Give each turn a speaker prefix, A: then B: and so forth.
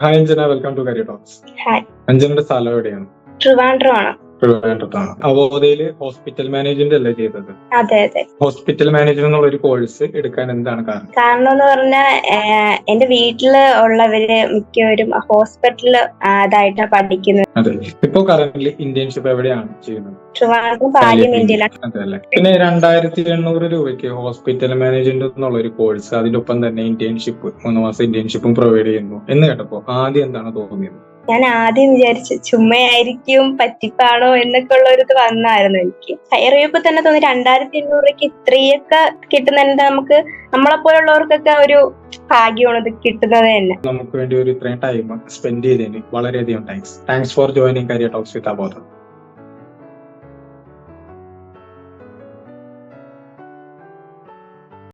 A: Hi Anjana, welcome to career talks.
B: Hi.
A: അഞ്ജനയുടെ സ്ഥലം എവിടെയാണ്?
B: ട്രിവാൻഡ്രമാണ്.
A: ട്രിവാൻഡ്രത്താണ്. അവോധയില് ഹോസ്പിറ്റൽ മാനേജ്മെന്റ് അല്ലേ ചെയ്തത്?
B: അതെ അതെ.
A: ഹോസ്പിറ്റൽ മാനേജ്മെന്റ് എന്നുള്ള ഒരു കോഴ്സ് എടുക്കാൻ എന്താണ് കാരണം?
B: കാരണം എന്ന് പറഞ്ഞാൽ എന്റെ വീട്ടില് ഉള്ളവര് മിക്കവരും ഹോസ്പിറ്റലില് അതായിട്ടാണ് പഠിക്കുന്നത്.
A: അതെ. ഇപ്പോ കറന്റ് ഇന്റേൺഷിപ്പ് എവിടെയാണ് ചെയ്യുന്നത്?
B: ട്രിവാൻഡ്രം പാർലമെന്റിലാണ്.
A: അതെ അല്ലേ. പിന്നെ 2800 രൂപയ്ക്ക് ഹോസ്പിറ്റൽ മാനേജ്മെന്റ് എന്നുള്ള ഒരു കോഴ്സ്, അതിന്റെ ഒപ്പം തന്നെ ഇന്റേൺഷിപ്പ് 3 മാസം ഇന്റേൺഷിപ്പും പ്രൊവൈഡ് ചെയ്യുന്നു എന്ന് കേട്ടപ്പോ ആദ്യം എന്താണ് തോന്നിയത്?
B: ഞാൻ ആദ്യം വിചാരിച്ചു ചുമ്മയായിരിക്കും, പറ്റിപ്പാണോ എന്നൊക്കെ ഉള്ള ഒരു ഇത് വന്നായിരുന്നു എനിക്ക്. കയറിയപ്പോ തന്നെ തോന്നി 2800 രൂപയ്ക്ക് ഇത്രയൊക്കെ കിട്ടുന്നതിന്റെ നമുക്ക് നമ്മളെപ്പോലുള്ളവർക്കൊക്കെ ഒരു ഭാഗ്യമാണ് ഇത് കിട്ടുന്നത് തന്നെ.
A: നമുക്ക് വേണ്ടി ഒരു ഇത്രയും ടൈം സ്പെൻഡ് ചെയ്തതിന് വളരെയധികം thanks for joining career talks with അബോധ.